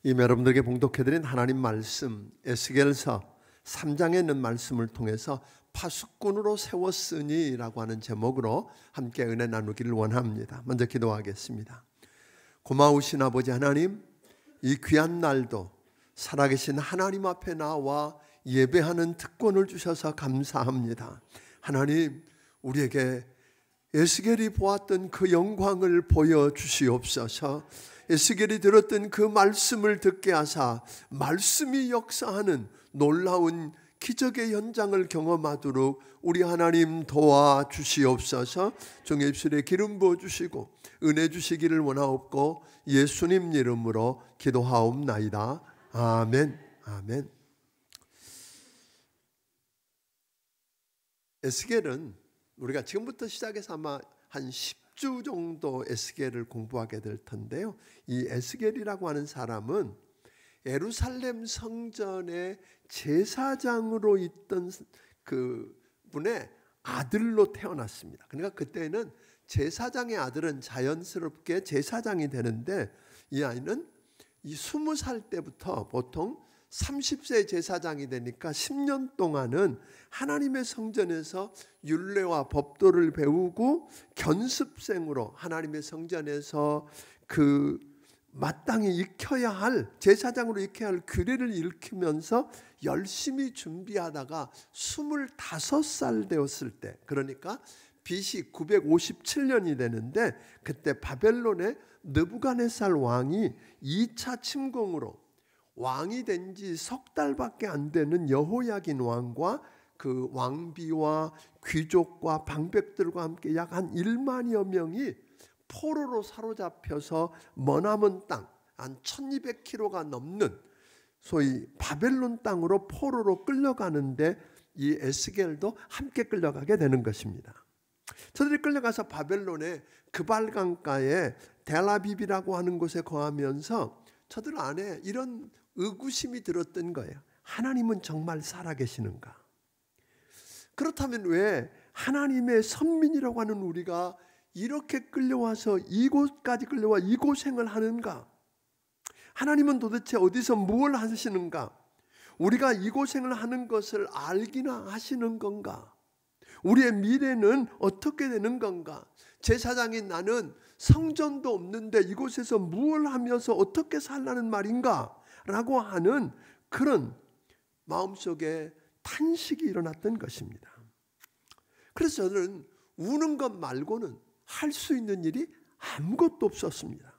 여러분들에게 봉독해드린 하나님 말씀 에스겔서 3장에 있는 말씀을 통해서 파수꾼으로 세웠으니 라고 하는 제목으로 함께 은혜 나누기를 원합니다. 먼저 기도하겠습니다. 고마우신 아버지 하나님, 이 귀한 날도 살아계신 하나님 앞에 나와 예배하는 특권을 주셔서 감사합니다. 하나님, 우리에게 에스겔이 보았던 그 영광을 보여주시옵소서. 에스겔이 들었던 그 말씀을 듣게 하사 말씀이 역사하는 놀라운 기적의 현장을 경험하도록 우리 하나님 도와주시옵소서. 종의 입술에 기름 부어주시고 은혜 주시기를 원하옵고 예수님 이름으로 기도하옵나이다. 아멘. 아멘. 에스겔은 우리가 지금부터 시작해서 아마 한 10주 정도 에스겔을 공부하게 될 텐데요. 이 에스겔이라고 하는 사람은 예루살렘 성전의 제사장으로 있던 그 분의 아들로 태어났습니다. 그러니까 그때는 제사장의 아들은 자연스럽게 제사장이 되는데, 이 아이는 이 20살 때부터 보통 30세 제사장이 되니까 10년 동안은 하나님의 성전에서 율례와 법도를 배우고 견습생으로 하나님의 성전에서 그 마땅히 익혀야 할, 제사장으로 익혀야 할 규례를 익히면서 열심히 준비하다가 25살 되었을 때, 그러니까 BC 957년이 되는데, 그때 바벨론의 느부갓네살 왕이 2차 침공으로 왕이 된 지 석 달밖에 안 되는 여호야긴 왕과 그 왕비와 귀족과 방백들과 함께 약 한 1만여 명이 포로로 사로잡혀서 머나먼 땅, 한 1200km가 넘는 소위 바벨론 땅으로 포로로 끌려가는데 이 에스겔도 함께 끌려가게 되는 것입니다. 저들이 끌려가서 바벨론의 그발강가에 델아비비라고 하는 곳에 거하면서 저들 안에 이런 의구심이 들었던 거예요. 하나님은 정말 살아계시는가? 그렇다면 왜 하나님의 선민이라고 하는 우리가 이렇게 끌려와서 이곳까지 끌려와 이 고생을 하는가? 하나님은 도대체 어디서 무엇을 하시는가? 우리가 이 고생을 하는 것을 알기나 하시는 건가? 우리의 미래는 어떻게 되는 건가? 제사장인 나는 성전도 없는데 이곳에서 무엇을 하면서 어떻게 살라는 말인가? 라고 하는 그런 마음속에 탄식이 일어났던 것입니다. 그래서 저는 우는 것 말고는 할 수 있는 일이 아무것도 없었습니다.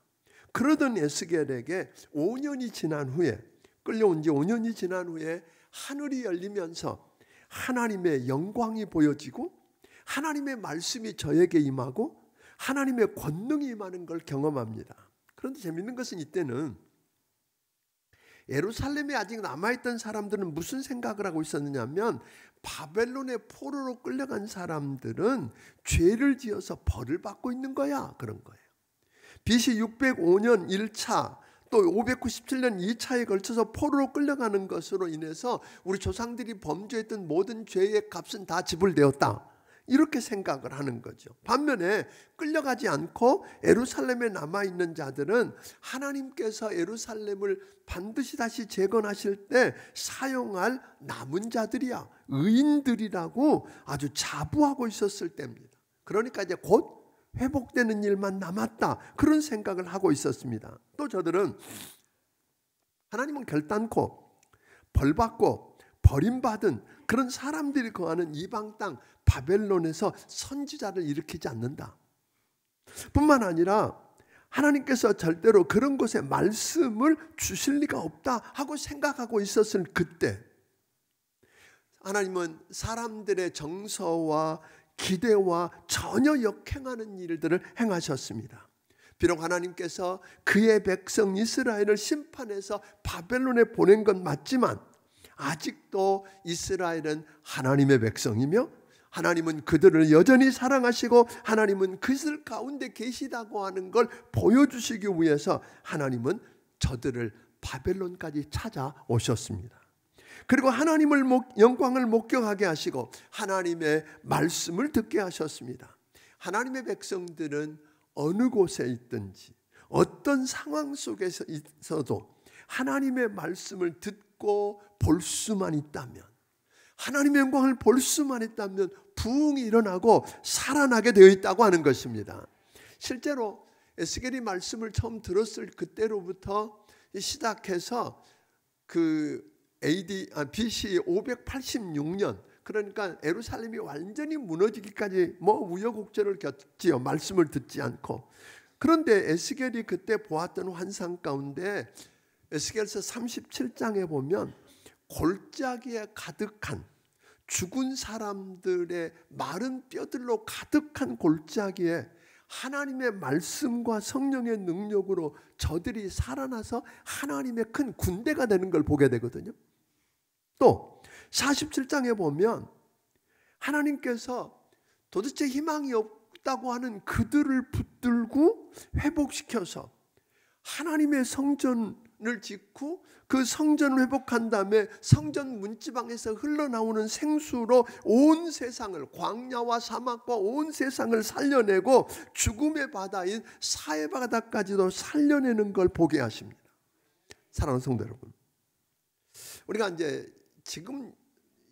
그러던 에스겔에게 5년이 지난 후에, 끌려온 지 5년이 지난 후에 하늘이 열리면서 하나님의 영광이 보여지고 하나님의 말씀이 저에게 임하고 하나님의 권능이 임하는 걸 경험합니다. 그런데 재밌는 것은 이때는 예루살렘에 아직 남아있던 사람들은 무슨 생각을 하고 있었느냐면, 바벨론의 포로로 끌려간 사람들은 죄를 지어서 벌을 받고 있는 거야, 그런 거예요. BC 605년 1차 또 597년 2차에 걸쳐서 포로로 끌려가는 것으로 인해서 우리 조상들이 범죄했던 모든 죄의 값은 다 지불되었다, 이렇게 생각을 하는 거죠. 반면에 끌려가지 않고 예루살렘에 남아있는 자들은 하나님께서 예루살렘을 반드시 다시 재건하실 때 사용할 남은 자들이야, 의인들이라고 아주 자부하고 있었을 때입니다. 그러니까 이제 곧 회복되는 일만 남았다, 그런 생각을 하고 있었습니다. 또 저들은 하나님은 결단코 벌받고 버림받은 그런 사람들이 거하는 이방 땅 바벨론에서 선지자를 일으키지 않는다. 뿐만 아니라 하나님께서 절대로 그런 곳에 말씀을 주실 리가 없다 하고 생각하고 있었을 그때, 하나님은 사람들의 정서와 기대와 전혀 역행하는 일들을 행하셨습니다. 비록 하나님께서 그의 백성 이스라엘을 심판해서 바벨론에 보낸 건 맞지만 아직도 이스라엘은 하나님의 백성이며 하나님은 그들을 여전히 사랑하시고 하나님은 그들 가운데 계시다고 하는 걸 보여주시기 위해서 하나님은 저들을 바벨론까지 찾아오셨습니다. 그리고 하나님을 영광을 목격하게 하시고 하나님의 말씀을 듣게 하셨습니다. 하나님의 백성들은 어느 곳에 있든지 어떤 상황 속에서 있어도 하나님의 말씀을 듣고 볼 수만 있다면, 하나님의 영광을 볼 수만 있다면 부흥이 일어나고 살아나게 되어 있다고 하는 것입니다. 실제로 에스겔이 말씀을 처음 들었을 그때로부터 시작해서 BC 586년, 그러니까 예루살렘이 완전히 무너지기까지 우여곡절을 겪지요. 말씀을 듣지 않고. 그런데 에스겔이 그때 보았던 환상 가운데 에스겔서 37장에 보면 골짜기에 가득한, 죽은 사람들의 마른 뼈들로 가득한 골짜기에 하나님의 말씀과 성령의 능력으로 저들이 살아나서 하나님의 큰 군대가 되는 걸 보게 되거든요. 또 47장에 보면 하나님께서 도대체 희망이 없다고 하는 그들을 붙들고 회복시켜서 하나님의 성전을 짓고 그 성전을 회복한 다음에 성전 문지방에서 흘러나오는 생수로 온 세상을, 광야와 사막과 온 세상을 살려내고 죽음의 바다인 사해 바다까지도 살려내는 걸 보게 하십니다. 사랑하는 성도 여러분, 우리가 이제 지금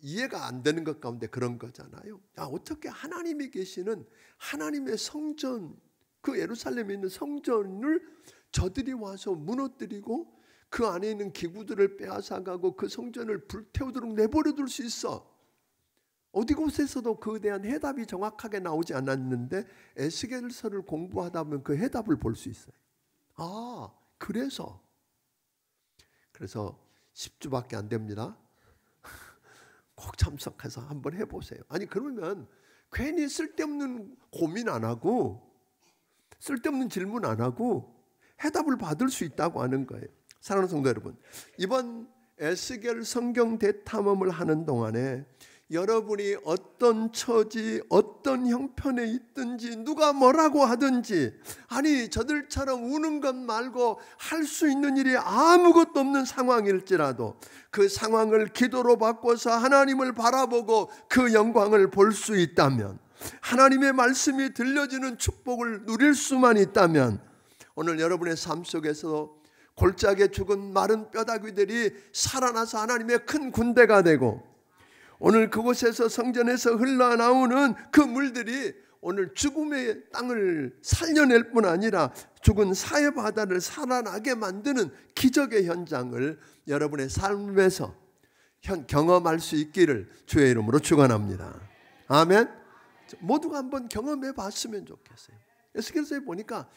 이해가 안 되는 것 가운데 그런 거잖아요. 어떻게 하나님이 계시는 하나님의 성전, 그 예루살렘에 있는 성전을 저들이 와서 무너뜨리고 그 안에 있는 기구들을 빼앗아가고 그 성전을 불태우도록 내버려 둘 수 있어. 어디 곳에서도 그에 대한 해답이 정확하게 나오지 않았는데 에스겔서를 공부하다 보면 그 해답을 볼 수 있어요. 그래서 10주밖에 안 됩니다. 꼭 참석해서 한번 해보세요. 아니 그러면 괜히 쓸데없는 고민 안 하고 쓸데없는 질문 안 하고 해답을 받을 수 있다고 하는 거예요. 사랑하는 성도 여러분, 이번 에스겔 성경 대탐험을 하는 동안에 여러분이 어떤 처지, 어떤 형편에 있든지 누가 뭐라고 하든지, 아니 저들처럼 우는 것 말고 할 수 있는 일이 아무것도 없는 상황일지라도 그 상황을 기도로 바꿔서 하나님을 바라보고 그 영광을 볼 수 있다면, 하나님의 말씀이 들려지는 축복을 누릴 수만 있다면, 오늘 여러분의 삶 속에서 골짜기에 죽은 마른 뼈다귀들이 살아나서 하나님의 큰 군대가 되고, 오늘 그곳에서 성전에서 흘러나오는 그 물들이 오늘 죽음의 땅을 살려낼 뿐 아니라 죽은 사해 바다를 살아나게 만드는 기적의 현장을 여러분의 삶에서 경험할 수 있기를 주의 이름으로 축원합니다. 아멘. 모두가 한번 경험해 봤으면 좋겠어요. 에스겔서에 보니까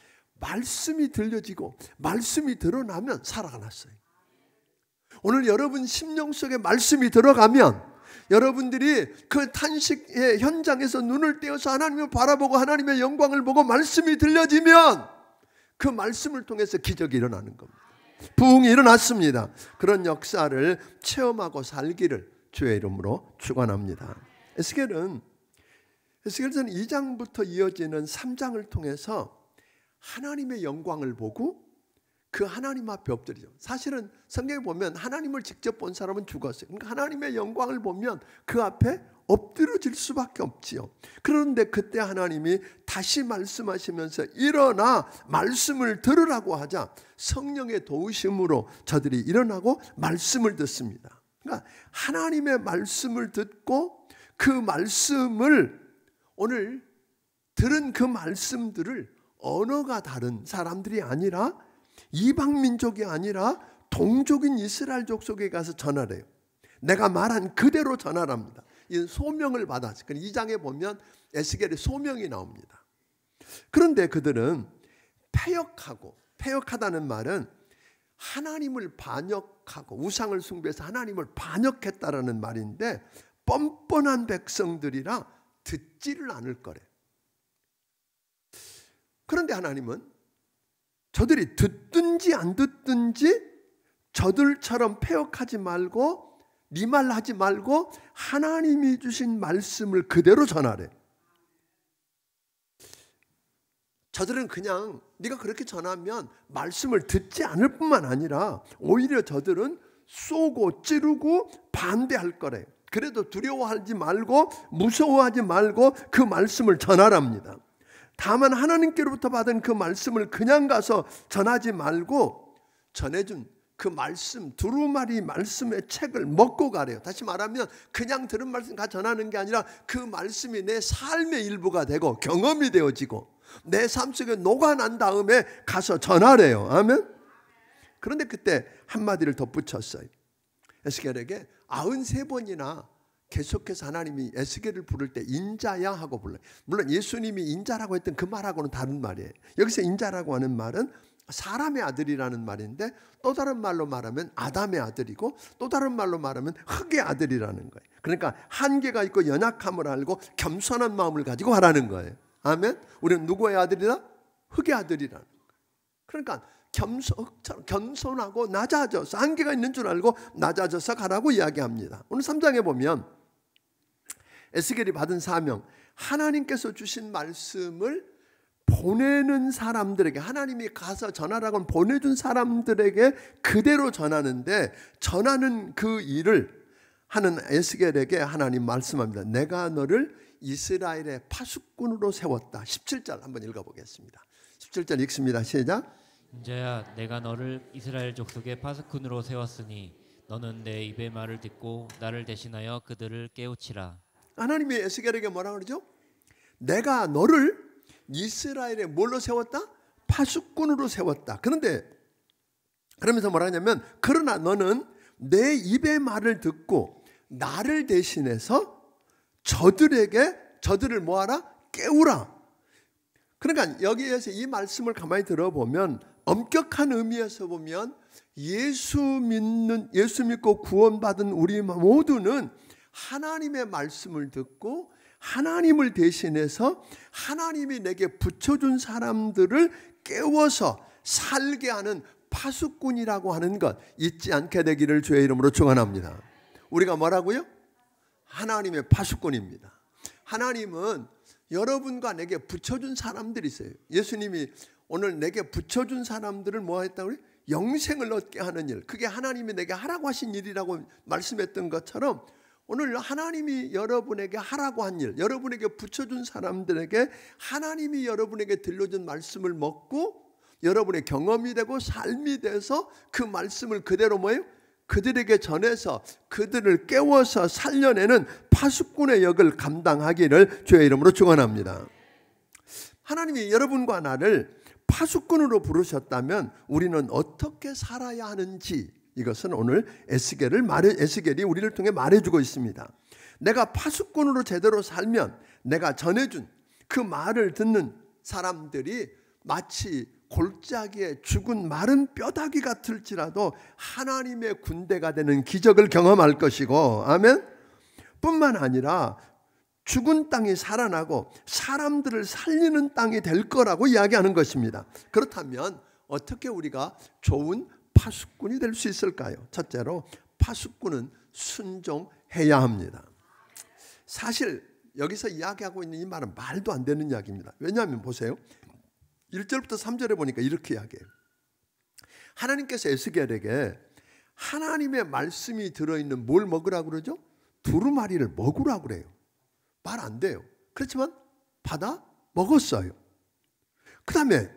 말씀이 들려지고 말씀이 드러나면 살아났어요. 오늘 여러분 심령 속에 말씀이 들어가면 여러분들이 그 탄식의 현장에서 눈을 떼어서 하나님을 바라보고 하나님의 영광을 보고 말씀이 들려지면 그 말씀을 통해서 기적이 일어나는 겁니다. 부흥이 일어났습니다. 그런 역사를 체험하고 살기를 주의 이름으로 축원합니다. 에스겔서는 2장부터 이어지는 3장을 통해서 하나님의 영광을 보고 그 하나님 앞에 엎드리죠. 사실은 성경에 보면 하나님을 직접 본 사람은 죽었어요. 그러니까 하나님의 영광을 보면 그 앞에 엎드려질 수밖에 없지요. 그런데 그때 하나님이 다시 말씀하시면서 일어나 말씀을 들으라고 하자 성령의 도우심으로 저들이 일어나고 말씀을 듣습니다. 그러니까 하나님의 말씀을 듣고 그 말씀을, 오늘 들은 그 말씀들을 언어가 다른 사람들이 아니라, 이방 민족이 아니라 동족인 이스라엘족 속에 가서 전하래요. 내가 말한 그대로 전하랍니다. 이 소명을 받았어요. 2장에 보면 에스겔의 소명이 나옵니다. 그런데 그들은 패역하다는 말은 하나님을 반역하고 우상을 숭배해서 하나님을 반역했다라는 말인데, 뻔뻔한 백성들이라 듣지를 않을 거래. 그런데 하나님은 저들이 듣든지 안 듣든지 저들처럼 패역하지 말고 네 말 하지 말고 하나님이 주신 말씀을 그대로 전하래. 저들은 그냥 네가 그렇게 전하면 말씀을 듣지 않을 뿐만 아니라 오히려 저들은 쏘고 찌르고 반대할 거래. 그래도 두려워하지 말고 무서워하지 말고 그 말씀을 전하랍니다. 다만 하나님께로부터 받은 그 말씀을 그냥 가서 전하지 말고 전해준 그 말씀, 두루마리 말씀의 책을 먹고 가래요. 다시 말하면 그냥 들은 말씀 가 전하는 게 아니라 그 말씀이 내 삶의 일부가 되고 경험이 되어지고 내 삶 속에 녹아난 다음에 가서 전하래요. 아멘. 그런데 그때 한마디를 덧붙였어요. 에스겔에게 93번이나 계속해서 하나님이 에스겔을 부를 때 인자야 하고 불러요. 물론 예수님이 인자라고 했던 그 말하고는 다른 말이에요. 여기서 인자라고 하는 말은 사람의 아들이라는 말인데 또 다른 말로 말하면 아담의 아들이고 또 다른 말로 말하면 흙의 아들이라는 거예요. 그러니까 한계가 있고 연약함을 알고 겸손한 마음을 가지고 하라는 거예요. 아멘. 우리는 누구의 아들이다? 흙의 아들이라는 거예요. 그러니까 겸손하고 낮아져서 한계가 있는 줄 알고 낮아져서 가라고 이야기합니다. 오늘 3장에 보면 에스겔이 받은 사명, 하나님께서 주신 말씀을 보내는 사람들에게, 하나님이 가서 전하라고 보내준 사람들에게 그대로 전하는데, 전하는 그 일을 하는 에스겔에게 하나님 말씀합니다. 내가 너를 이스라엘의 파수꾼으로 세웠다. 17절 한번 읽어보겠습니다. 17절 읽습니다. 시작. 인자야, 내가 너를 이스라엘 족속의 파수꾼으로 세웠으니 너는 내 입의 말을 듣고 나를 대신하여 그들을 깨우치라. 하나님이 에스겔에게 뭐라고 그러죠? 내가 너를 이스라엘에 뭘로 세웠다? 파수꾼으로 세웠다. 그런데 그러면서 뭐라 하냐면 그러나 너는 내 입의 말을 듣고 나를 대신해서 저들을 뭐하라? 깨우라. 그러니까 여기에서 이 말씀을 가만히 들어보면 엄격한 의미에서 보면 예수 믿고 구원받은 우리 모두는 하나님의 말씀을 듣고 하나님을 대신해서 하나님이 내게 붙여준 사람들을 깨워서 살게 하는 파수꾼이라고 하는 것 잊지 않게 되기를 주의 이름으로 축원합니다. 우리가 뭐라고요? 하나님의 파수꾼입니다. 하나님은 여러분과 내게 붙여준 사람들이 있어요. 예수님이 오늘 내게 붙여준 사람들을 뭐 했다고요? 영생을 얻게 하는 일, 그게 하나님이 내게 하라고 하신 일이라고 말씀했던 것처럼 오늘 하나님이 여러분에게 하라고 한 일, 여러분에게 붙여준 사람들에게 하나님이 여러분에게 들려준 말씀을 먹고 여러분의 경험이 되고 삶이 돼서 그 말씀을 그대로 뭐예요? 그들에게 전해서 그들을 깨워서 살려내는 파수꾼의 역을 감당하기를 주의 이름으로 축원합니다. 하나님이 여러분과 나를 파수꾼으로 부르셨다면 우리는 어떻게 살아야 하는지, 이것은 오늘 에스겔이 우리를 통해 말해주고 있습니다. 내가 파수꾼으로 제대로 살면 내가 전해준 그 말을 듣는 사람들이 마치 골짜기에 죽은 마른 뼈다귀 같을지라도 하나님의 군대가 되는 기적을 경험할 것이고, 아멘. 뿐만 아니라 죽은 땅이 살아나고 사람들을 살리는 땅이 될 거라고 이야기하는 것입니다. 그렇다면 어떻게 우리가 좋은 파수꾼이 될 수 있을까요? 첫째로 파수꾼은 순종해야 합니다. 사실 여기서 이야기하고 있는 이 말은 말도 안 되는 이야기입니다. 왜냐하면 보세요. 1절부터 3절에 보니까 이렇게 이야기해요. 하나님께서 에스겔에게 하나님의 말씀이 들어있는 뭘 먹으라고 그러죠? 두루마리를 먹으라고 그래요. 말 안 돼요. 그렇지만 받아 먹었어요. 그 다음에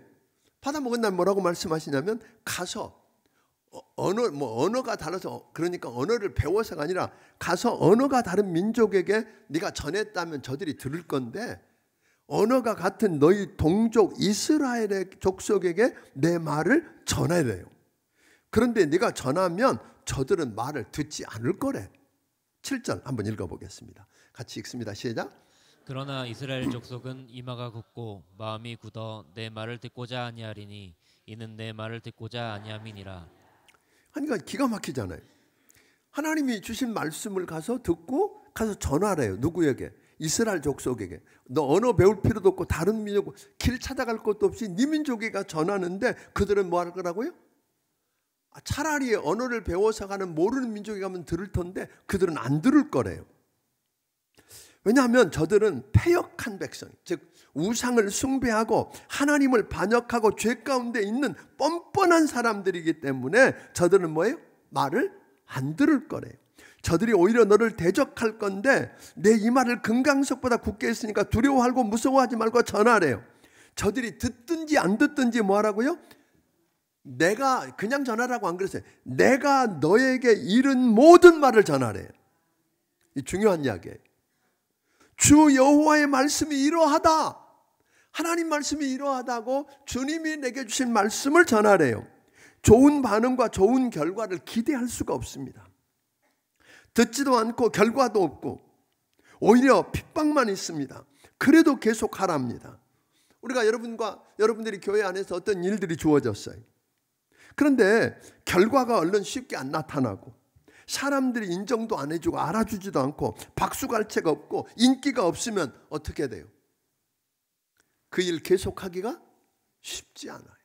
받아 먹은 다음에 뭐라고 말씀하시냐면 가서 언어가 달라서, 그러니까 언어를 배워서가 아니라 가서 언어가 다른 민족에게 네가 전했다면 저들이 들을 건데 언어가 같은 너희 동족 이스라엘의 족속에게 내 말을 전하래요. 그런데 네가 전하면 저들은 말을 듣지 않을 거래. 7절 한번 읽어보겠습니다. 같이 읽습니다. 시작. 그러나 이스라엘 족속은 이마가 굳고 마음이 굳어 내 말을 듣고자 아니하리니 이는 내 말을 듣고자 아니함이니라. 그러니까 기가 막히잖아요. 하나님이 주신 말씀을 가서 듣고 가서 전하래요. 누구에게? 이스라엘 족속에게. 너 언어 배울 필요도 없고 다른 민족 길 찾아갈 것도 없이 네 민족에게 전하는데 그들은 뭐 할 거라고요? 차라리 언어를 배워서 가는 모르는 민족에 가면 들을 텐데 그들은 안 들을 거래요. 왜냐하면 저들은 패역한 백성, 즉 우상을 숭배하고 하나님을 반역하고 죄 가운데 있는 뻔뻔한 사람들이기 때문에 저들은 뭐예요? 말을 안 들을 거래요. 저들이 오히려 너를 대적할 건데 내 이 말을 금강석보다 굳게 했으니까 두려워하고 무서워하지 말고 전하래요. 저들이 듣든지 안 듣든지 뭐 하라고요? 내가 그냥 전하라고 안 그랬어요. 내가 너에게 이른 모든 말을 전하래. 이 중요한 이야기예요. 주 여호와의 말씀이 이러하다. 하나님 말씀이 이러하다고 주님이 내게 주신 말씀을 전하래요. 좋은 반응과 좋은 결과를 기대할 수가 없습니다. 듣지도 않고 결과도 없고 오히려 핍박만 있습니다. 그래도 계속 하랍니다. 우리가 여러분들이 교회 안에서 어떤 일들이 주어졌어요. 그런데 결과가 얼른 쉽게 안 나타나고 사람들이 인정도 안 해주고 알아주지도 않고 박수갈채가 없고 인기가 없으면 어떻게 돼요? 그 일 계속하기가 쉽지 않아요.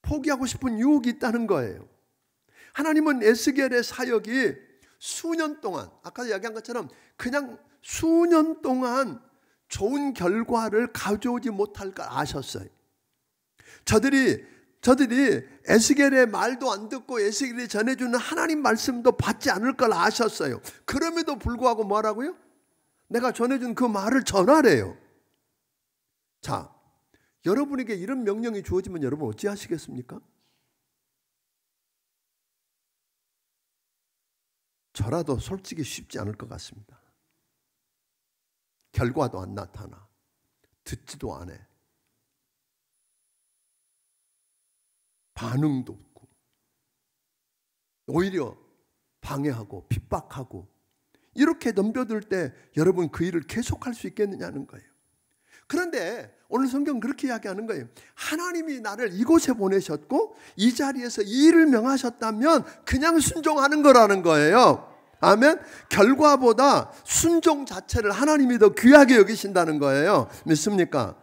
포기하고 싶은 유혹이 있다는 거예요. 하나님은 에스겔의 사역이 수년 동안, 아까 이야기한 것처럼 그냥 수년 동안 좋은 결과를 가져오지 못할 걸 아셨어요. 저들이 에스겔의 말도 안 듣고 에스겔이 전해주는 하나님 말씀도 받지 않을 걸 아셨어요. 그럼에도 불구하고 뭐라고요? 내가 전해준 그 말을 전하래요. 자, 여러분에게 이런 명령이 주어지면 여러분 어찌 하시겠습니까? 저라도 솔직히 쉽지 않을 것 같습니다. 결과도 안 나타나. 듣지도 않아. 반응도 없고. 오히려 방해하고 핍박하고 이렇게 넘겨들 때 여러분 그 일을 계속할 수 있겠느냐는 거예요. 그런데 오늘 성경은 그렇게 이야기하는 거예요. 하나님이 나를 이곳에 보내셨고 이 자리에서 이 일을 명하셨다면 그냥 순종하는 거라는 거예요. 아멘. 결과보다 순종 자체를 하나님이 더 귀하게 여기신다는 거예요. 믿습니까?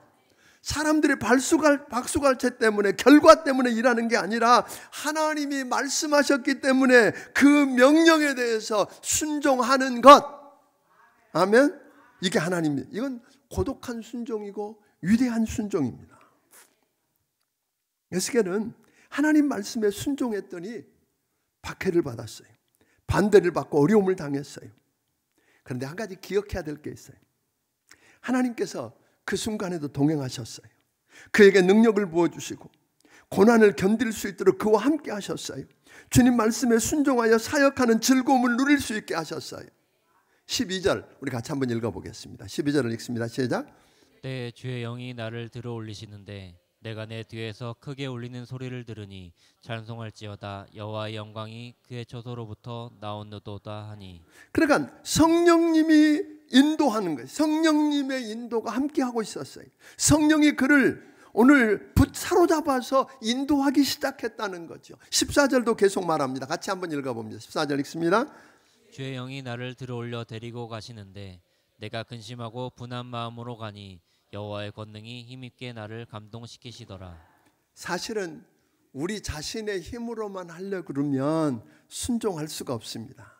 사람들의 박수갈채 때문에 결과 때문에 일하는 게 아니라 하나님이 말씀하셨기 때문에 그 명령에 대해서 순종하는 것. 아멘. 이게 하나님입니다. 이건 고독한 순종이고 위대한 순종입니다. 에스겔은 하나님 말씀에 순종했더니 박해를 받았어요. 반대를 받고 어려움을 당했어요. 그런데 한 가지 기억해야 될 게 있어요. 하나님께서 그 순간에도 동행하셨어요. 그에게 능력을 부어주시고 고난을 견딜 수 있도록 그와 함께 하셨어요. 주님 말씀에 순종하여 사역하는 즐거움을 누릴 수 있게 하셨어요. 12절 우리 같이 한번 읽어보겠습니다. 12절을 읽습니다. 시작. 때 주의 영이 나를 들어 올리시는데 내가 내 뒤에서 크게 울리는 소리를 들으니 찬송할지어다 여호와의 영광이 그의 처소로부터 나오노도다 하니. 그러니까 성령님이 인도하는 거예요. 성령님의 인도가 함께하고 있었어요. 성령이 그를 오늘 사로잡아서 인도하기 시작했다는 거죠. 14절도 계속 말합니다. 같이 한번 읽어봅니다. 14절 읽습니다. 주의 영이 나를 들어올려 데리고 가시는데 내가 근심하고 분한 마음으로 가니 여호와의 권능이 힘있게 나를 감동시키시더라. 사실은 우리 자신의 힘으로만 하려고 그러면 순종할 수가 없습니다.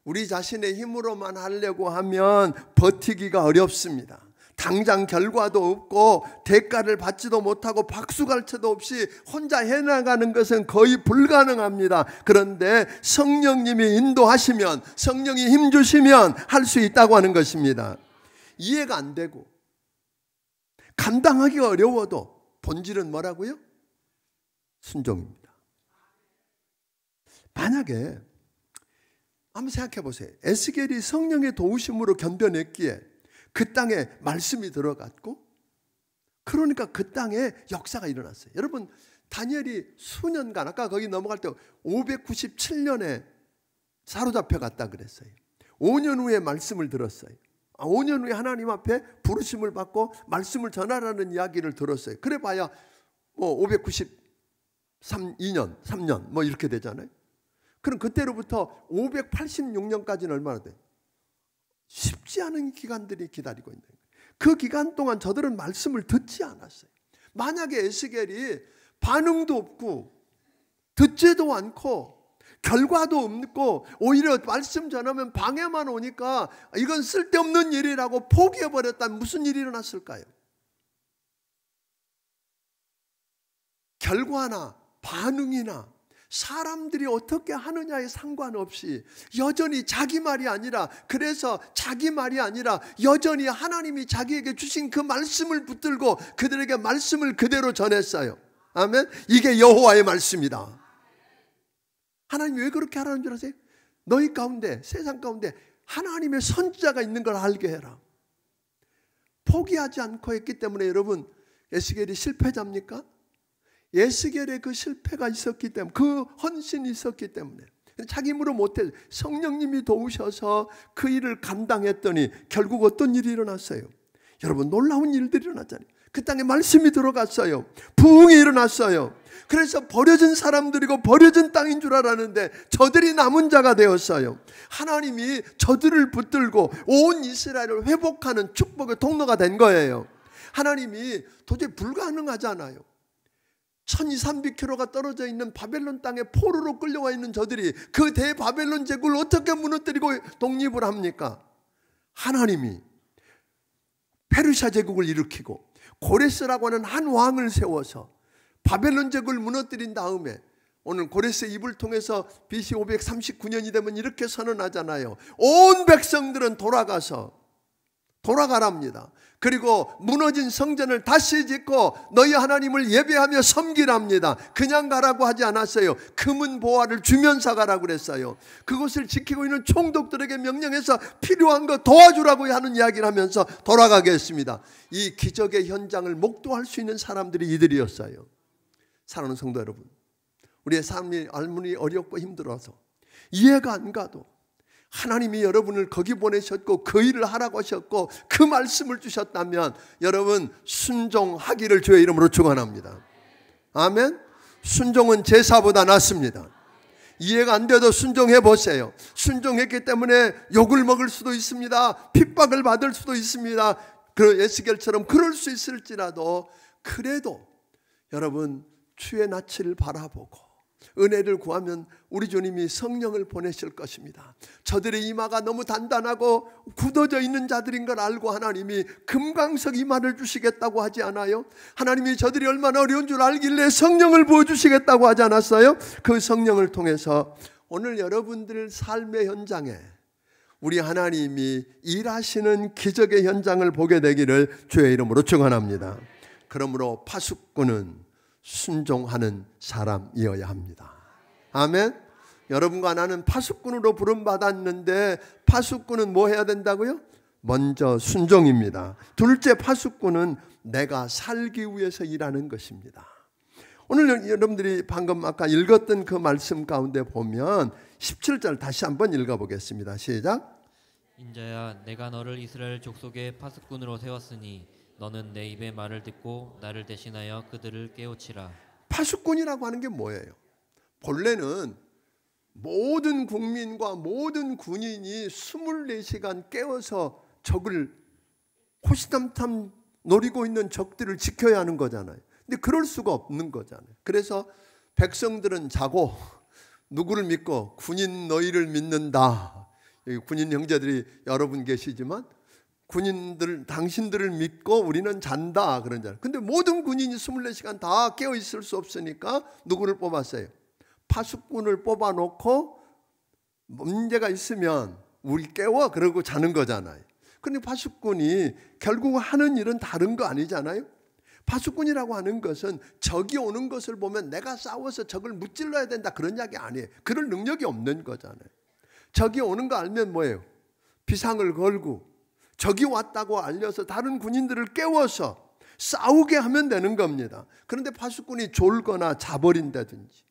우리 자신의 힘으로만 하려고 하면 버티기가 어렵습니다. 당장 결과도 없고 대가를 받지도 못하고 박수갈채도 없이 혼자 해나가는 것은 거의 불가능합니다. 그런데 성령님이 인도하시면, 성령이 힘주시면 할 수 있다고 하는 것입니다. 이해가 안 되고 감당하기가 어려워도 본질은 뭐라고요? 순종입니다. 만약에 한번 생각해 보세요. 에스겔이 성령의 도우심으로 견뎌냈기에 그 땅에 말씀이 들어갔고, 그러니까 그 땅에 역사가 일어났어요. 여러분, 다니엘이 수년간, 아까 거기 넘어갈 때 597년에 사로잡혀 갔다 그랬어요. 5년 후에 말씀을 들었어요. 5년 후에 하나님 앞에 부르심을 받고 말씀을 전하라는 이야기를 들었어요. 그래 봐야 뭐 593년, 3년 뭐 이렇게 되잖아요. 그럼 그때로부터 586년까지는 얼마나 돼요? 쉽지 않은 기간들이 기다리고 있는 거예요. 그 기간 동안 저들은 말씀을 듣지 않았어요. 만약에 에스겔이 반응도 없고 듣지도 않고 결과도 없고 오히려 말씀 전하면 방해만 오니까 이건 쓸데없는 일이라고 포기해버렸다면 무슨 일이 일어났을까요? 결과나 반응이나 사람들이 어떻게 하느냐에 상관없이 여전히 자기 말이 아니라, 그래서 자기 말이 아니라 여전히 하나님이 자기에게 주신 그 말씀을 붙들고 그들에게 말씀을 그대로 전했어요. 아멘. 이게 여호와의 말씀이다. 하나님 왜 그렇게 하라는 줄 아세요? 너희 가운데, 세상 가운데 하나님의 선지자가 있는 걸 알게 해라. 포기하지 않고 했기 때문에 여러분, 에스겔이 실패자입니까? 에스겔의 그 실패가 있었기 때문에, 그 헌신이 있었기 때문에, 자기 힘으로 못해 성령님이 도우셔서 그 일을 감당했더니 결국 어떤 일이 일어났어요? 여러분, 놀라운 일들이 일어났잖아요. 그 땅에 말씀이 들어갔어요. 부흥이 일어났어요. 그래서 버려진 사람들이고 버려진 땅인 줄 알았는데 저들이 남은 자가 되었어요. 하나님이 저들을 붙들고 온 이스라엘을 회복하는 축복의 통로가 된 거예요. 하나님이 도저히 불가능하잖아요. 1200km가 떨어져 있는 바벨론 땅에 포로로 끌려와 있는 저들이 그 대바벨론 제국을 어떻게 무너뜨리고 독립을 합니까? 하나님이 페르시아 제국을 일으키고 고레스라고 하는 한 왕을 세워서 바벨론 제국을 무너뜨린 다음에 오늘 고레스의 입을 통해서 BC 539년이 되면 이렇게 선언하잖아요. 온 백성들은 돌아가랍니다. 그리고 무너진 성전을 다시 짓고 너희 하나님을 예배하며 섬기랍니다. 그냥 가라고 하지 않았어요. 금은 보화를 주면서 가라고 그랬어요. 그것을 지키고 있는 총독들에게 명령해서 필요한 거 도와주라고 하는 이야기를 하면서 돌아가게 했습니다. 이 기적의 현장을 목도할 수 있는 사람들이 이들이었어요. 사랑하는 성도 여러분, 우리의 삶이 아무리 어렵고 힘들어서 이해가 안 가도 하나님이 여러분을 거기 보내셨고 그 일을 하라고 하셨고 그 말씀을 주셨다면 여러분 순종하기를 주의 이름으로 축원합니다. 아멘. 순종은 제사보다 낫습니다. 이해가 안 돼도 순종해 보세요. 순종했기 때문에 욕을 먹을 수도 있습니다. 핍박을 받을 수도 있습니다. 그 에스겔처럼 그럴 수 있을지라도 그래도 여러분 주의 낯을 바라보고 은혜를 구하면 우리 주님이 성령을 보내실 것입니다. 저들의 이마가 너무 단단하고 굳어져 있는 자들인 걸 알고 하나님이 금강석 이마를 주시겠다고 하지 않아요? 하나님이 저들이 얼마나 어려운 줄 알길래 성령을 부어주시겠다고 하지 않았어요? 그 성령을 통해서 오늘 여러분들 삶의 현장에 우리 하나님이 일하시는 기적의 현장을 보게 되기를 주의 이름으로 축원합니다. 그러므로 파수꾼은 순종하는 사람이어야 합니다. 아멘. 여러분과 나는 파수꾼으로 부름받았는데 파수꾼은 뭐 해야 된다고요? 먼저 순종입니다. 둘째, 파수꾼은 내가 살기 위해서 일하는 것입니다. 오늘 여러분들이 방금 아까 읽었던 그 말씀 가운데 보면 17절 다시 한번 읽어보겠습니다. 시작. 인자야, 내가 너를 이스라엘 족속의 파수꾼으로 세웠으니 너는 내 입의 말을 듣고 나를 대신하여 그들을 깨우치라. 파수꾼이라고 하는 게 뭐예요? 본래는 모든 국민과 모든 군인이 24시간 깨워서 적을 호시탐탐 노리고 있는 적들을 지켜야 하는 거잖아요. 근데 그럴 수가 없는 거잖아요. 그래서 백성들은 자고 누구를 믿고 군인 너희를 믿는다. 여기 군인 형제들이 여러분 계시지만 군인들 당신들을 믿고 우리는 잔다 그런잖아요. 근데 모든 군인이 24시간 다 깨어 있을 수 없으니까 누구를 뽑았어요? 파수꾼을 뽑아놓고 문제가 있으면 우리 깨워 그러고 자는 거잖아요. 그런데 파수꾼이 결국 하는 일은 다른 거 아니잖아요. 파수꾼이라고 하는 것은 적이 오는 것을 보면 내가 싸워서 적을 무찔러야 된다 그런 이야기 아니에요. 그럴 능력이 없는 거잖아요. 적이 오는 거 알면 뭐예요? 비상을 걸고 적이 왔다고 알려서 다른 군인들을 깨워서 싸우게 하면 되는 겁니다. 그런데 파수꾼이 졸거나 자버린다든지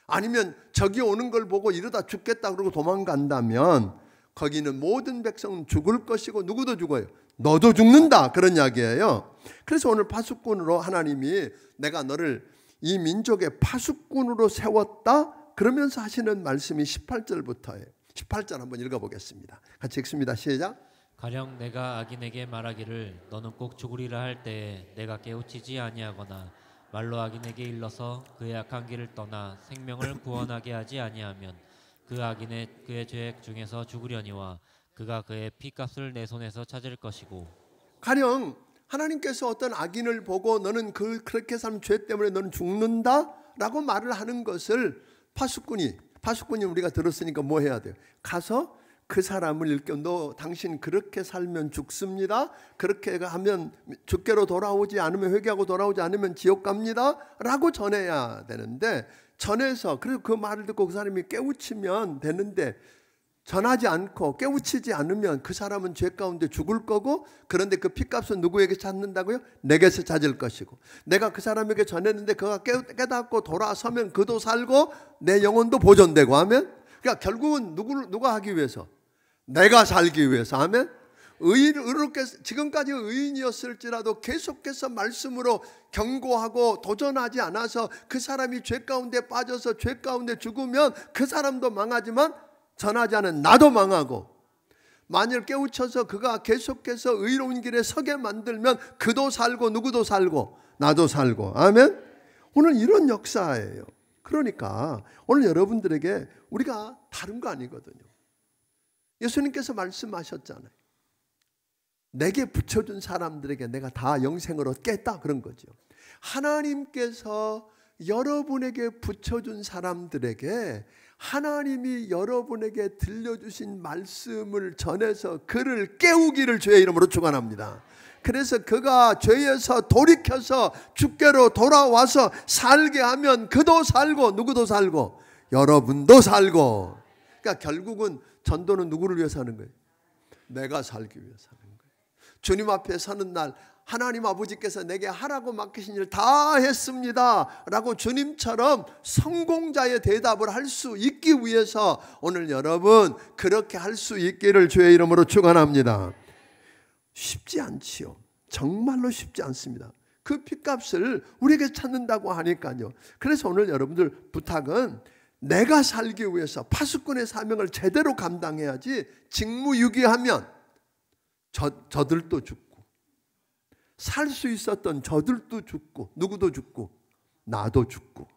아니면 적이 오는 걸 보고 이러다 죽겠다 그러고 도망간다면 거기는 모든 백성은 죽을 것이고 누구도 죽어요. 너도 죽는다 그런 이야기예요. 그래서 오늘 파수꾼으로 하나님이 내가 너를 이 민족의 파수꾼으로 세웠다 그러면서 하시는 말씀이 18절부터예요. 18절 한번 읽어보겠습니다. 같이 읽습니다. 시작. 가령 내가 악인에게 말하기를 너는 꼭 죽으리라 할 때에 내가 깨우치지 아니하거나 말로 악인에게 일러서 그의 악한 길을 떠나 생명을 구원하게 하지 아니하면 그 악인의 그의 죄 중에서 죽으려니와 그가 그의 피값을 내 손에서 찾을 것이고. 가령 하나님께서 어떤 악인을 보고 너는 그렇게 산 죄 때문에 너는 죽는다라고 말을 하는 것을 파수꾼이 우리가 들었으니까 뭐 해야 돼요? 가서 그 사람을 일깨워 너 당신 그렇게 살면 죽습니다. 그렇게 하면 주께로 돌아오지 않으면 회개하고 돌아오지 않으면 지옥 갑니다. 라고 전해야 되는데 전해서 그리고 그 말을 듣고 그 사람이 깨우치면 되는데 전하지 않고 깨우치지 않으면 그 사람은 죄 가운데 죽을 거고 그런데 그 피값은 누구에게 찾는다고요? 내게서 찾을 것이고 내가 그 사람에게 전했는데 그가 깨닫고 돌아서면 그도 살고 내 영혼도 보존되고 하면 그러니까 결국은 누가 하기 위해서? 내가 살기 위해서 하면 의롭게 지금까지 의인이었을지라도 계속해서 말씀으로 경고하고 도전하지 않아서 그 사람이 죄 가운데 빠져서 죄 가운데 죽으면 그 사람도 망하지만 전하지 않은 나도 망하고 만일 깨우쳐서 그가 계속해서 의로운 길에 서게 만들면 그도 살고 누구도 살고 나도 살고 아멘. 오늘 이런 역사예요. 그러니까 오늘 여러분들에게 우리가 다른 거 아니거든요. 예수님께서 말씀하셨잖아요. 내게 붙여준 사람들에게 내가 다 영생을 얻겠다 그런 거죠. 하나님께서 여러분에게 붙여준 사람들에게 하나님이 여러분에게 들려주신 말씀을 전해서 그를 깨우기를 주의 이름으로 축원합니다. 그래서 그가 죄에서 돌이켜서 주께로 돌아와서 살게 하면 그도 살고 누구도 살고 여러분도 살고. 그러니까 결국은 전도는 누구를 위해서 하는 거예요? 내가 살기 위해서 하는 거예요. 주님 앞에 서는 날 하나님 아버지께서 내게 하라고 맡기신 일 다 했습니다 라고 주님처럼 성공자의 대답을 할 수 있기 위해서 오늘 여러분 그렇게 할 수 있기를 주의 이름으로 축원합니다. 쉽지 않지요. 정말로 쉽지 않습니다. 그 핏값을 우리에게 찾는다고 하니까요. 그래서 오늘 여러분들 부탁은 내가 살기 위해서 파수꾼의 사명을 제대로 감당해야지 직무유기하면 저들도 죽고 살 수 있었던 저들도 죽고 누구도 죽고 나도 죽고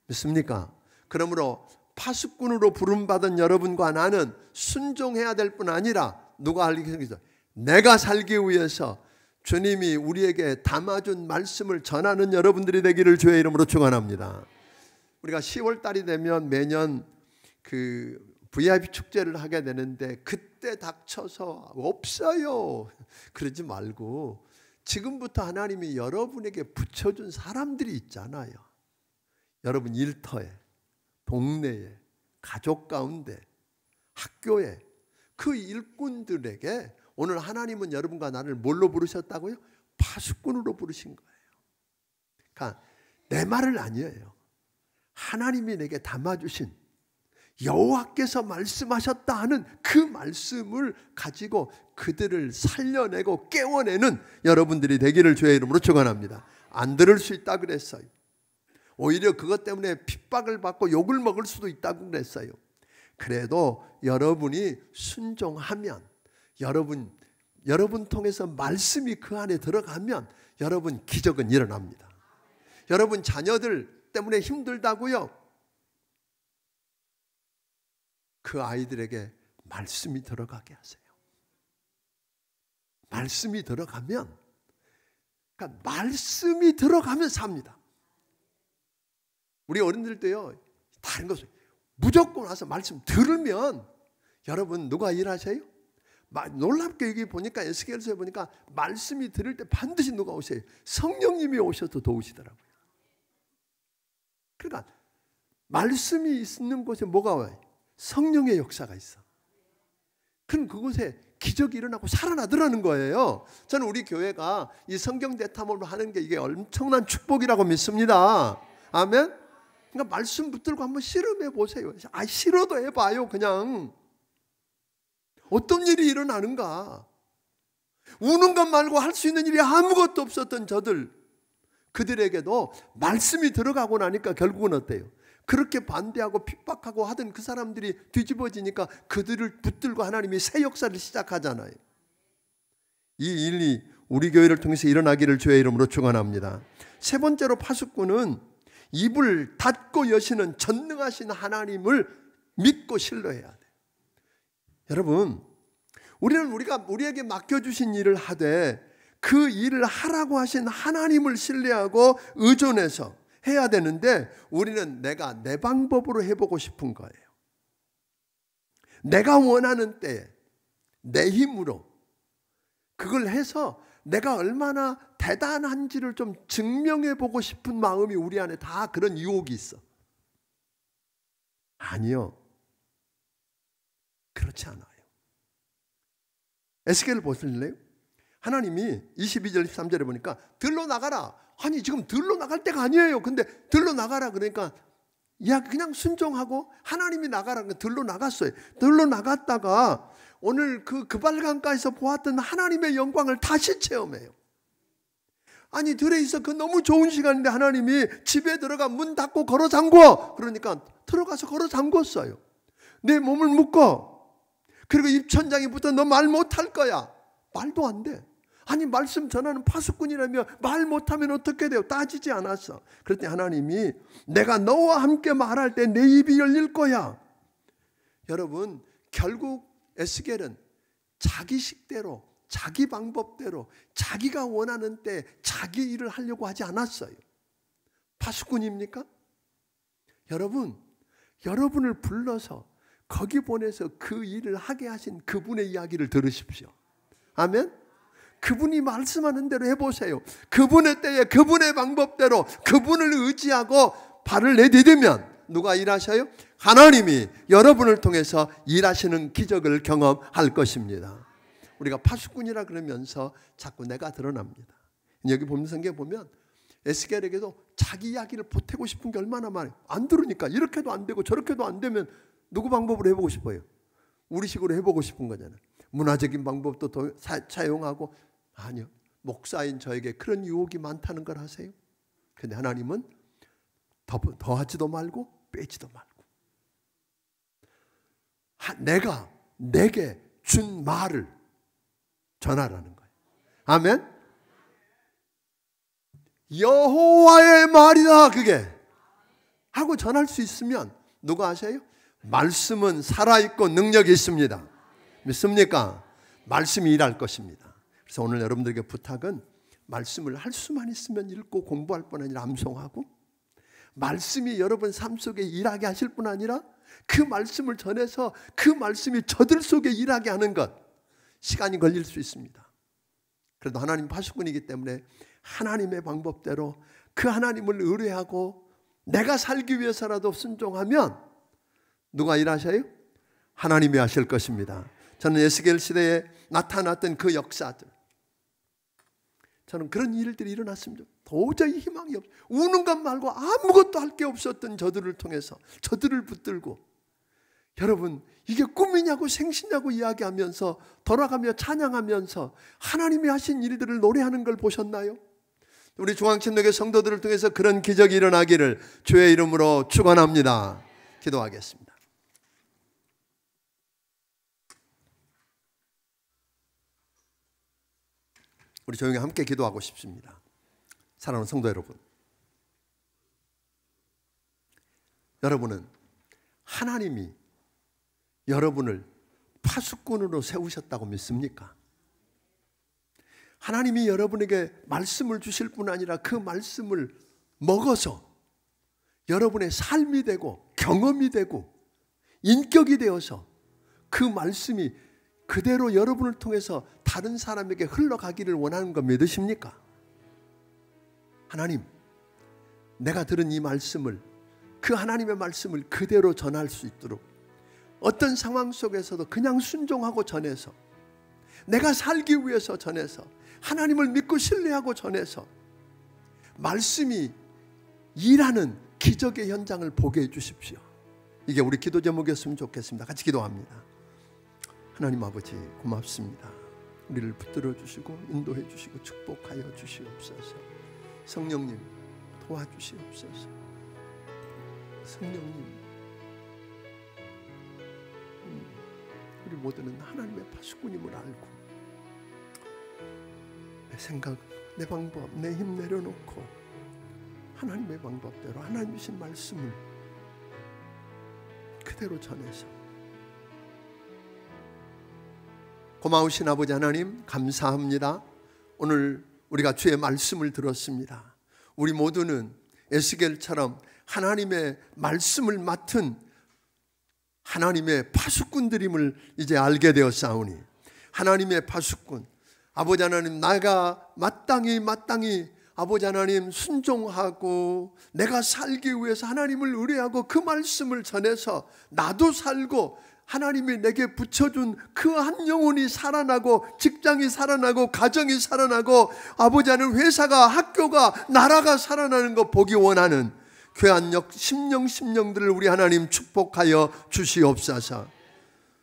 믿습니까? 그러므로 파수꾼으로 부름받은 여러분과 나는 순종해야 될 뿐 아니라 누가 할 일이 있어? 내가 살기 위해서 주님이 우리에게 담아준 말씀을 전하는 여러분들이 되기를 주의 이름으로 축원합니다. 우리가 10월 달이 되면 매년 그 VIP 축제를 하게 되는데 그때 닥쳐서 없어요 그러지 말고 지금부터 하나님이 여러분에게 붙여준 사람들이 있잖아요. 여러분 일터에, 동네에, 가족 가운데, 학교에 그 일꾼들에게 오늘 하나님은 여러분과 나를 뭘로 부르셨다고요? 파수꾼으로 부르신 거예요. 그러니까 내 말을 아니에요. 하나님이 내게 담아주신 여호와께서 말씀하셨다 하는 그 말씀을 가지고 그들을 살려내고 깨워내는 여러분들이 되기를 주의 이름으로 축원합니다. 안 들을 수 있다 그랬어요. 오히려 그것 때문에 핍박을 받고 욕을 먹을 수도 있다고 그랬어요. 그래도 여러분이 순종하면 여러분 통해서 말씀이 그 안에 들어가면 여러분 기적은 일어납니다. 여러분 자녀들 때문에 힘들다고요? 그 아이들에게 말씀이 들어가게 하세요. 말씀이 들어가면 그러니까 말씀이 들어가면 삽니다. 우리 어른들 때요 다른 것을 무조건 와서 말씀 들으면 여러분 누가 일하세요? 놀랍게 여기 보니까 에스겔서에 보니까 말씀이 들을 때 반드시 누가 오세요? 성령님이 오셔서 도우시더라고요. 그러니까 말씀이 있는 곳에 뭐가 와요? 성령의 역사가 있어. 그럼 그곳에 기적이 일어나고 살아나더라는 거예요. 저는 우리 교회가 이 성경 대탐험을 하는 게 이게 엄청난 축복이라고 믿습니다. 아멘. 그러니까 말씀 붙들고 한번 실험해 보세요. 싫어도 해봐요. 그냥 어떤 일이 일어나는가. 우는 것 말고 할 수 있는 일이 아무것도 없었던 그들에게도 말씀이 들어가고 나니까 결국은 어때요? 그렇게 반대하고 핍박하고 하던 그 사람들이 뒤집어지니까 그들을 붙들고 하나님이 새 역사를 시작하잖아요. 이 일이 우리 교회를 통해서 일어나기를 주의 이름으로 축원합니다. 세 번째로 파수꾼은 입을 닫고 여시는 전능하신 하나님을 믿고 신뢰해야 돼. 여러분, 우리는 우리에게 맡겨주신 일을 하되 그 일을 하라고 하신 하나님을 신뢰하고 의존해서 해야 되는데 우리는 내가 내 방법으로 해보고 싶은 거예요. 내가 원하는 때에 내 힘으로 그걸 해서 내가 얼마나 대단한지를 좀 증명해 보고 싶은 마음이 우리 안에 다 그런 유혹이 있어. 아니요. 그렇지 않아요. 에스겔을 보실래요? 하나님이 22절 23절에 보니까 들로 나가라. 아니 지금 들로 나갈 때가 아니에요. 근데 들로 나가라 그러니까 야 그냥 순종하고 하나님이 나가라 그러니까 들로 나갔어요. 들로 나갔다가 오늘 그 발강가에서 보았던 하나님의 영광을 다시 체험해요. 아니 들에 있어 그 너무 좋은 시간인데 하나님이 집에 들어가 문 닫고 걸어 잠궈. 그러니까 들어가서 걸어 잠궜어요. 내 몸을 묶어. 그리고 입천장이부터 너 말 못할 거야. 말도 안 돼. 아니 말씀 전하는 파수꾼이라며 말 못하면 어떻게 돼요? 따지지 않았어. 그랬더니 하나님이 내가 너와 함께 말할 때 내 입이 열릴 거야. 여러분 결국 에스겔은 자기 식대로 자기 방법대로 자기가 원하는 때 자기 일을 하려고 하지 않았어요. 파수꾼입니까? 여러분 여러분을 불러서 거기 보내서 그 일을 하게 하신 그분의 이야기를 들으십시오. 아멘. 그분이 말씀하는 대로 해보세요. 그분의 때에 그분의 방법대로 그분을 의지하고 발을 내디디면 누가 일하셔요? 하나님이 여러분을 통해서 일하시는 기적을 경험할 것입니다. 우리가 파수꾼이라 그러면서 자꾸 내가 드러납니다. 여기 보면 성경에 보면 에스겔에게도 자기 이야기를 보태고 싶은 게 얼마나 많아요. 안 들으니까 이렇게도 안 되고 저렇게도 안 되면 누구 방법으로 해보고 싶어요? 우리식으로 해보고 싶은 거잖아요. 문화적인 방법도 사용하고 아니요. 목사인 저에게 그런 유혹이 많다는 걸 아세요? 근데 하나님은 더하지도 말고 빼지도 말고 내가 내게 준 말을 전하라는 거예요. 아멘. 여호와의 말이다 그게 하고 전할 수 있으면 누가 아세요? 말씀은 살아있고 능력이 있습니다. 믿습니까? 말씀이 일할 것입니다. 그래서 오늘 여러분들에게 부탁은 말씀을 할 수만 있으면 읽고 공부할 뿐 아니라 암송하고 말씀이 여러분 삶 속에 일하게 하실 뿐 아니라 그 말씀을 전해서 그 말씀이 저들 속에 일하게 하는 것 시간이 걸릴 수 있습니다. 그래도 하나님 파수꾼이기 때문에 하나님의 방법대로 그 하나님을 의뢰하고 내가 살기 위해서라도 순종하면 누가 일하셔요? 하나님이 하실 것입니다. 저는 에스겔 시대에 나타났던 그 역사들 저는 그런 일들이 일어났습니다. 도저히 희망이 없어요. 우는 것 말고 아무것도 할 게 없었던 저들을 통해서 저들을 붙들고 여러분 이게 꿈이냐고 생시냐고 이야기하면서 돌아가며 찬양하면서 하나님이 하신 일들을 노래하는 걸 보셨나요? 우리 중앙천도교 성도들을 통해서 그런 기적이 일어나기를 주의 이름으로 축원합니다. 기도하겠습니다. 우리 조용히 함께 기도하고 싶습니다. 사랑하는 성도 여러분, 여러분은 하나님이 여러분을 파수꾼으로 세우셨다고 믿습니까? 하나님이 여러분에게 말씀을 주실 뿐 아니라 그 말씀을 먹어서 여러분의 삶이 되고 경험이 되고 인격이 되어서 그 말씀이 그대로 여러분을 통해서 다른 사람에게 흘러가기를 원하는 거 믿으십니까? 하나님, 내가 들은 이 말씀을 그 하나님의 말씀을 그대로 전할 수 있도록 어떤 상황 속에서도 그냥 순종하고 전해서 내가 살기 위해서 전해서 하나님을 믿고 신뢰하고 전해서 말씀이 일하는 기적의 현장을 보게 해주십시오. 이게 우리 기도 제목이었으면 좋겠습니다. 같이 기도합니다. 하나님 아버지 고맙습니다. 우리를 붙들어 주시고 인도해 주시고 축복하여 주시옵소서. 성령님 도와주시옵소서. 성령님 우리 모두는 하나님의 파수꾼임을 알고 내 생각, 내 방법, 내 힘 내려놓고 하나님의 방법대로 하나님 주신 말씀을 그대로 전해서 고마우신 아버지 하나님 감사합니다. 오늘 우리가 주의 말씀을 들었습니다. 우리 모두는 에스겔처럼 하나님의 말씀을 맡은 하나님의 파수꾼들임을 이제 알게 되었사오니, 하나님의 파수꾼, 아버지 하나님, 나가 마땅히 아버지 하나님 순종하고 내가 살기 위해서 하나님을 의뢰하고 그 말씀을 전해서 나도 살고 하나님이 내게 붙여준 그 한 영혼이 살아나고 직장이 살아나고 가정이 살아나고 아버지 하나님 회사가 학교가 나라가 살아나는 거 보기 원하는 귀한 심령들을 우리 하나님 축복하여 주시옵소서.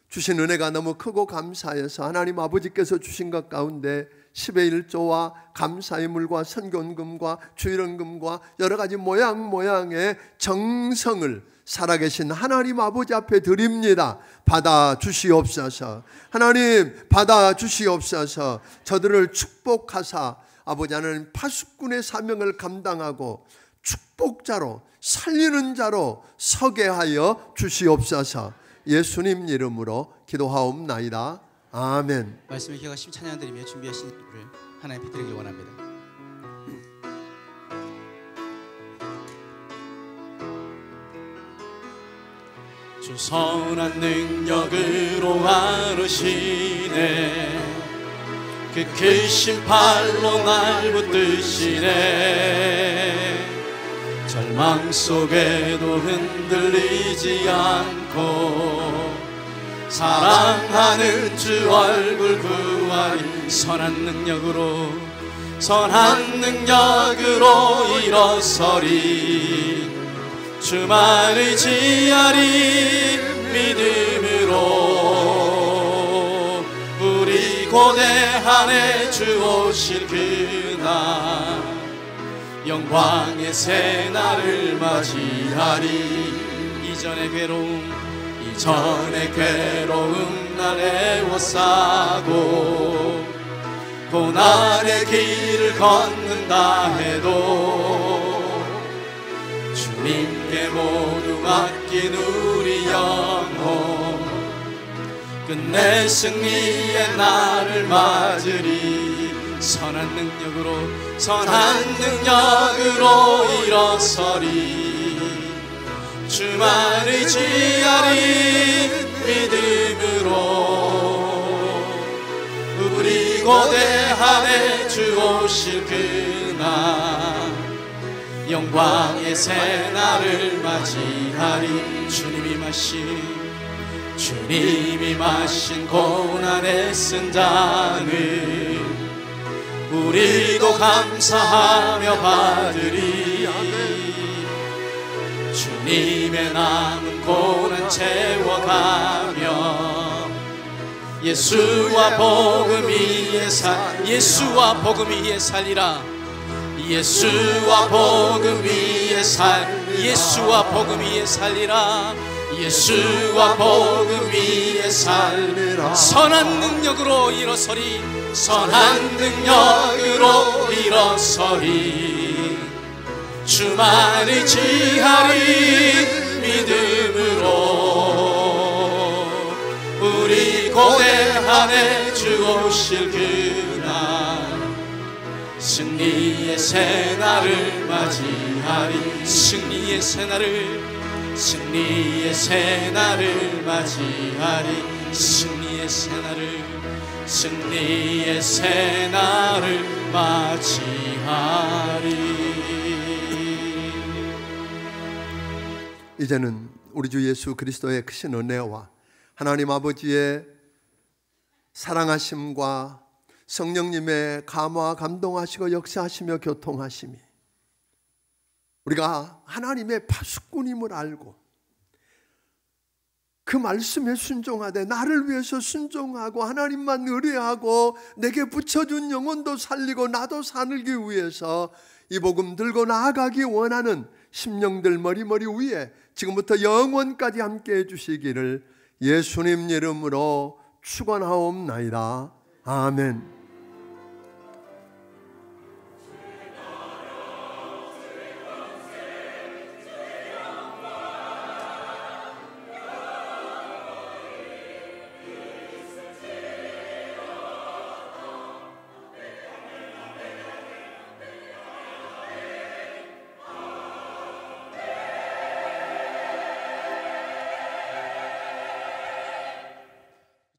주신 은혜가 너무 크고 감사해서 하나님 아버지께서 주신 것 가운데 10의 1조와 감사의 물과 선견금과 주일원금과 여러 가지 모양의 정성을 살아계신 하나님 아버지 앞에 드립니다. 받아 주시옵소서. 하나님 받아 주시옵소서. 저들을 축복하사 아버지 하나님 파수꾼의 사명을 감당하고 축복자로 살리는 자로 서게 하여 주시옵소서. 예수님 이름으로 기도하옵나이다. 아멘. 말씀을 기억하시며 찬양드리며 준비하신 예배를 하나님 비드리길 원합니다. 주 선한 능력으로 아르시네, 그 크신 팔로 날 붙드시네. 절망 속에도 흔들리지 않고 사랑하는 주 얼굴 구하리. 선한 능력으로 일어서리. 주만 의지하리. 믿음으로 우리 고대한에 주 오실 그날 영광의 새날을 맞이하리. 이전의 괴로움 날 애워싸고 고난의 길을 걷는다 해도 주님께 모두 맡긴 우리 영혼 끝내 승리의 날을 맞으리. 선한 능력으로 일어서리. 주만 의지하리. 믿음으로 우리 고대한에 주 오실 그날 영광의 새날을 맞이하리. 주님이 마신 고난의 쓴 잔을 우리도 감사하며 받으리. 주님의 남은 고난 채워가며 예수와 복음 위에 살리라. 예수와 복음 위에 살리라. 예수와 복음 위에 살리라. 선한 능력으로 일어서리. 주만 의지하리. 믿음으로 우리 고대한에 주 오실 그날 승리의 새날을 맞이하리. 승리의 새날을 맞이하리. 승리의 새날을 맞이하리. 이제는 우리 주 예수 그리스도의 크신 은혜와 하나님 아버지의 사랑하심과 성령님의 감화 감동하시고 역사하시며 교통하심이 우리가 하나님의 파수꾼임을 알고 그 말씀에 순종하되 나를 위해서 순종하고 하나님만 의뢰하고 내게 붙여준 영혼도 살리고 나도 살기 위해서 이 복음 들고 나아가기 원하는 심령들 머리 위에 지금부터 영원까지 함께 해주시기를 예수님 이름으로 축원하옵나이다. 아멘.